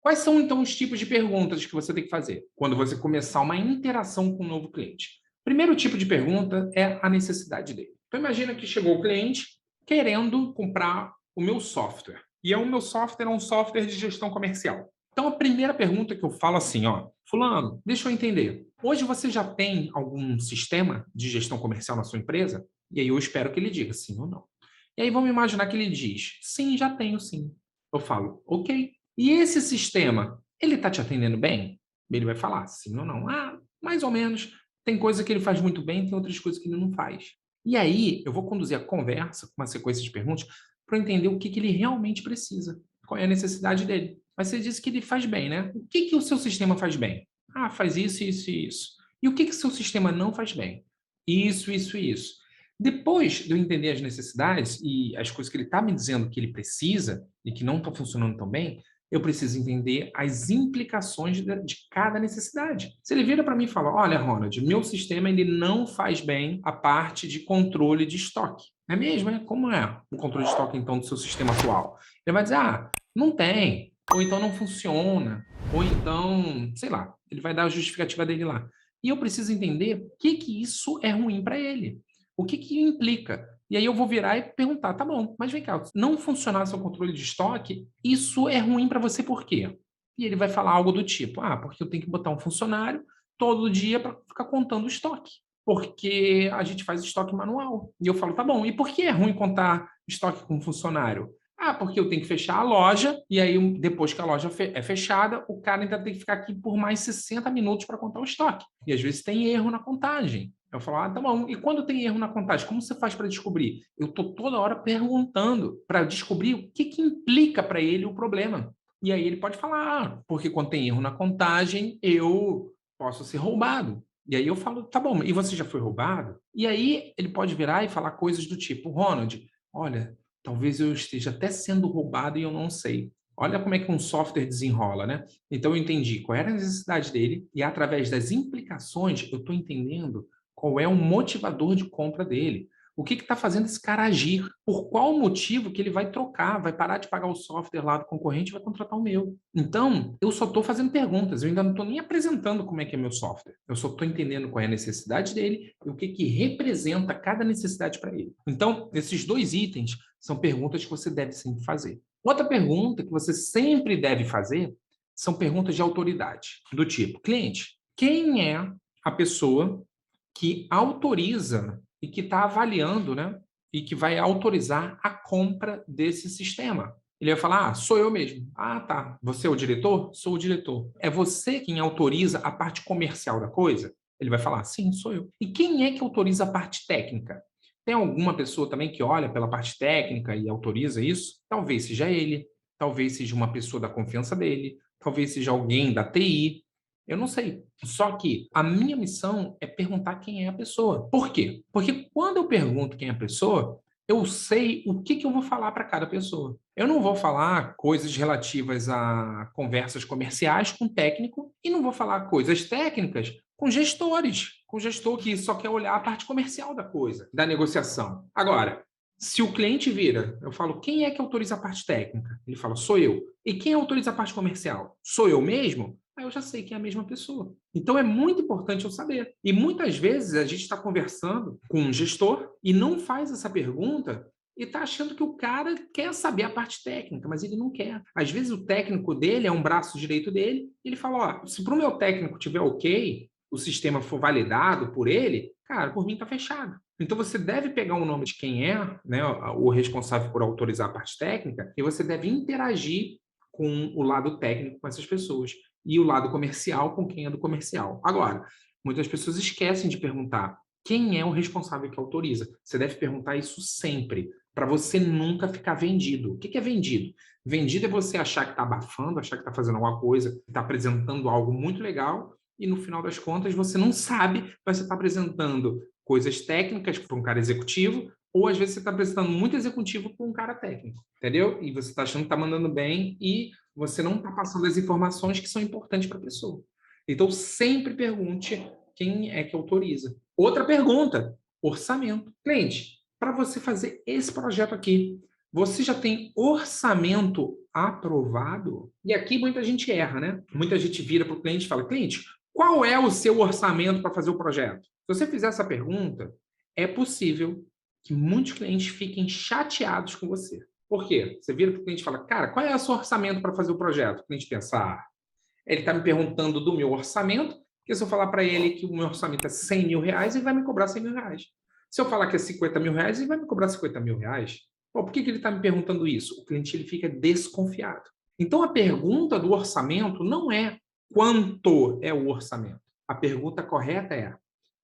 Quais são, então, os tipos de perguntas que você tem que fazer quando você começar uma interação com um novo cliente? Primeiro tipo de pergunta é a necessidade dele. Então, imagina que chegou o cliente querendo comprar o meu software. E o meu software é um software de gestão comercial. Então, a primeira pergunta que eu falo assim, ó, fulano, deixa eu entender. Hoje você já tem algum sistema de gestão comercial na sua empresa? E aí eu espero que ele diga sim ou não. E aí vamos imaginar que ele diz, sim, já tenho sim. Eu falo, ok. E esse sistema, ele está te atendendo bem? Ele vai falar sim ou não. Ah, mais ou menos. Tem coisa que ele faz muito bem, tem outras coisas que ele não faz. E aí, eu vou conduzir a conversa com uma sequência de perguntas para entender o que ele realmente precisa, qual é a necessidade dele. Mas você disse que ele faz bem, né? O que o seu sistema faz bem? Ah, faz isso, isso e isso. E o que o seu sistema não faz bem? Isso, isso e isso. Depois de eu entender as necessidades e as coisas que ele está me dizendo que ele precisa e que não estão funcionando tão bem, eu preciso entender as implicações de cada necessidade. Se ele vira para mim e fala, olha, Ronald, meu sistema ele não faz bem a parte de controle de estoque. É mesmo, né? Como é o controle de estoque, então, do seu sistema atual? Ele vai dizer, ah, não tem, ou então não funciona, ou então, sei lá, ele vai dar a justificativa dele lá. E eu preciso entender por que isso é ruim para ele. O que implica? E aí eu vou virar e perguntar, tá bom, mas vem cá, não funcionar seu controle de estoque, isso é ruim para você por quê? E ele vai falar algo do tipo, ah, porque eu tenho que botar um funcionário todo dia para ficar contando o estoque, porque a gente faz estoque manual. E eu falo, tá bom, e por que é ruim contar estoque com funcionário? Ah, porque eu tenho que fechar a loja, e aí depois que a loja é fechada, o cara ainda tem que ficar aqui por mais 60 minutos para contar o estoque. E às vezes tem erro na contagem. Eu falo, ah, tá bom. E quando tem erro na contagem, como você faz para descobrir? Eu estou toda hora perguntando para descobrir o que implica para ele o problema. E aí ele pode falar, ah, porque quando tem erro na contagem, eu posso ser roubado. E aí eu falo, tá bom, e você já foi roubado? E aí ele pode virar e falar coisas do tipo, Ronald, olha, talvez eu esteja até sendo roubado e eu não sei. Olha como é que um software desenrola, né? Então eu entendi qual era a necessidade dele e através das implicações eu estou entendendo qual é o motivador de compra dele. O que está fazendo esse cara agir? Por qual motivo que ele vai trocar, vai parar de pagar o software lá do concorrente e vai contratar o meu? Então, eu só estou fazendo perguntas, eu ainda não estou nem apresentando como é que é meu software. Eu só estou entendendo qual é a necessidade dele e o que representa cada necessidade para ele. Então, esses dois itens são perguntas que você deve sempre fazer. Outra pergunta que você sempre deve fazer são perguntas de autoridade, do tipo, cliente, quem é a pessoa que autoriza e que está avaliando, né? E que vai autorizar a compra desse sistema. Ele vai falar: ah, sou eu mesmo. Ah, tá. Você é o diretor? Sou o diretor. É você quem autoriza a parte comercial da coisa? Ele vai falar: sim, sou eu. E quem é que autoriza a parte técnica? Tem alguma pessoa também que olha pela parte técnica e autoriza isso? Talvez seja ele, talvez seja uma pessoa da confiança dele, talvez seja alguém da TI, eu não sei. Só que a minha missão é perguntar quem é a pessoa. Por quê? Porque quando eu pergunto quem é a pessoa, eu sei o que eu vou falar para cada pessoa. Eu não vou falar coisas relativas a conversas comerciais com técnico e não vou falar coisas técnicas com gestor que só quer olhar a parte comercial da coisa, da negociação. Agora, se o cliente vira, eu falo, quem é que autoriza a parte técnica? Ele fala, sou eu. E quem autoriza a parte comercial? Sou eu mesmo? Aí eu já sei que é a mesma pessoa. Então é muito importante eu saber. E muitas vezes a gente está conversando com um gestor e não faz essa pergunta e está achando que o cara quer saber a parte técnica, mas ele não quer. Às vezes o técnico dele é um braço direito dele e ele fala: ó, se para o meu técnico tiver ok, o sistema for validado por ele, cara, por mim está fechado. Então você deve pegar o nome de quem é, né, o responsável por autorizar a parte técnica e você deve interagir com o lado técnico com essas pessoas e o lado comercial com quem é do comercial. Agora, muitas pessoas esquecem de perguntar quem é o responsável que autoriza. Você deve perguntar isso sempre, para você nunca ficar vendido. O que é vendido? Vendido é você achar que está abafando, achar que está fazendo alguma coisa, está apresentando algo muito legal, e no final das contas você não sabe, mas você está apresentando coisas técnicas para um cara executivo, ou às vezes você está apresentando muito executivo para um cara técnico, entendeu? E você está achando que está mandando bem e você não está passando as informações que são importantes para a pessoa. Então, sempre pergunte quem é que autoriza. Outra pergunta: orçamento. Cliente, para você fazer esse projeto aqui, você já tem orçamento aprovado? E aqui muita gente erra, né? Muita gente vira para o cliente e fala, cliente, qual é o seu orçamento para fazer o projeto? Se você fizer essa pergunta, é possível que muitos clientes fiquem chateados com você. Por quê? Você vira para o cliente e fala, cara, qual é o seu orçamento para fazer o projeto? O cliente pensa, ele está me perguntando do meu orçamento, porque se eu falar para ele que o meu orçamento é 100 mil reais, ele vai me cobrar 100 mil reais. Se eu falar que é 50 mil reais, ele vai me cobrar 50 mil reais. Pô, por que ele está me perguntando isso? O cliente ele fica desconfiado. Então, a pergunta do orçamento não é quanto é o orçamento. A pergunta correta é: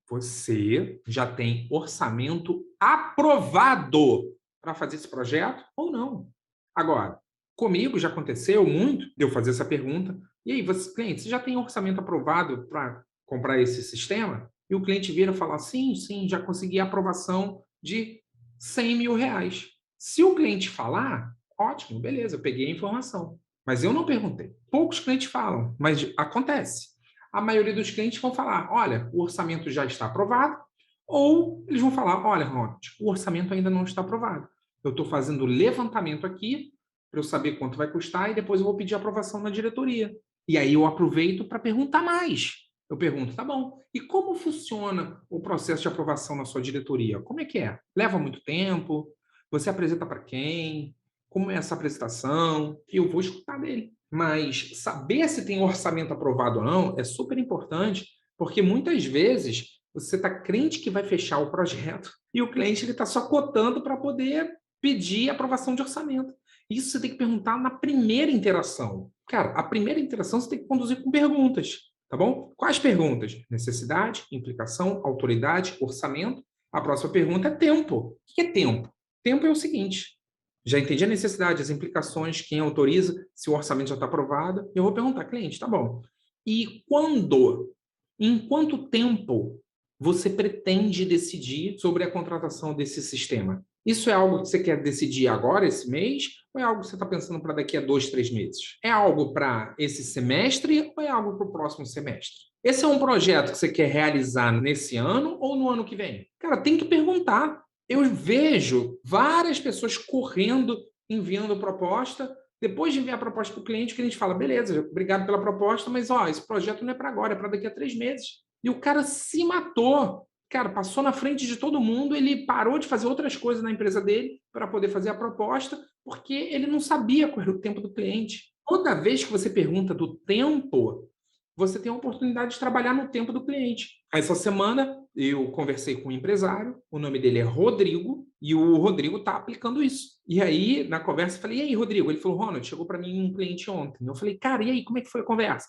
você já tem orçamento aprovado para fazer esse projeto ou não? Agora, comigo já aconteceu muito de eu fazer essa pergunta. E aí, você, cliente, você já tem orçamento aprovado para comprar esse sistema? E o cliente vira e fala: sim, sim, já consegui a aprovação de 100 mil reais. Se o cliente falar, ótimo, beleza, eu peguei a informação. Mas eu não perguntei. Poucos clientes falam, mas acontece. A maioria dos clientes vão falar: olha, o orçamento já está aprovado, ou eles vão falar: olha, Ronald, o orçamento ainda não está aprovado. Eu estou fazendo o levantamento aqui para eu saber quanto vai custar e depois eu vou pedir aprovação na diretoria. E aí eu aproveito para perguntar mais. Eu pergunto, tá bom, e como funciona o processo de aprovação na sua diretoria? Como é que é? Leva muito tempo? Você apresenta para quem? Como é essa apresentação? Eu vou escutar dele. Mas saber se tem orçamento aprovado ou não é super importante, porque muitas vezes você está crente que vai fechar o projeto e o cliente está só cotando para poder pedir aprovação de orçamento. Isso você tem que perguntar na primeira interação. Cara, a primeira interação você tem que conduzir com perguntas, tá bom? Quais perguntas? Necessidade, implicação, autoridade, orçamento. A próxima pergunta é tempo. O que é tempo? Tempo é o seguinte: já entendi a necessidade, as implicações, quem autoriza, se o orçamento já está aprovado. Eu vou perguntar, cliente, tá bom. E quando? Em quanto tempo você pretende decidir sobre a contratação desse sistema? Isso é algo que você quer decidir agora, esse mês? Ou é algo que você está pensando para daqui a 2, 3 meses? É algo para esse semestre ou é algo para o próximo semestre? Esse é um projeto que você quer realizar nesse ano ou no ano que vem? Cara, tem que perguntar. Eu vejo várias pessoas correndo, enviando proposta. Depois de enviar a proposta para o cliente fala: beleza, obrigado pela proposta, mas esse projeto não é para agora, é para daqui a 3 meses. E o cara se matou. Cara, passou na frente de todo mundo, ele parou de fazer outras coisas na empresa dele para poder fazer a proposta, porque ele não sabia qual era o tempo do cliente. Toda vez que você pergunta do tempo, você tem a oportunidade de trabalhar no tempo do cliente. Essa semana eu conversei com um empresário, o nome dele é Rodrigo, e o Rodrigo está aplicando isso. E aí, na conversa, eu falei: e aí, Rodrigo? Ele falou: Ronald, chegou para mim um cliente ontem. Eu falei: cara, e aí, como é que foi a conversa?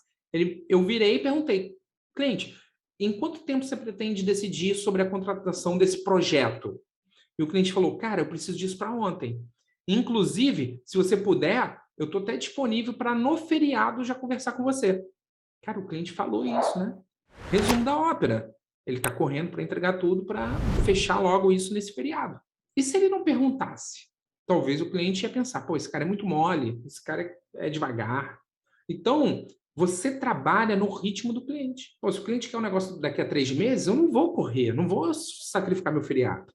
Eu virei e perguntei: cliente, em quanto tempo você pretende decidir sobre a contratação desse projeto? E o cliente falou: cara, eu preciso disso para ontem. Inclusive, se você puder, eu estou até disponível para no feriado já conversar com você. Cara, o cliente falou isso, né? Resumo da ópera. Ele está correndo para entregar tudo para fechar logo isso nesse feriado. E se ele não perguntasse? Talvez o cliente ia pensar: pô, esse cara é muito mole, esse cara é devagar. Então, você trabalha no ritmo do cliente. Pô, se o cliente quer um negócio daqui a 3 meses, eu não vou correr, não vou sacrificar meu feriado.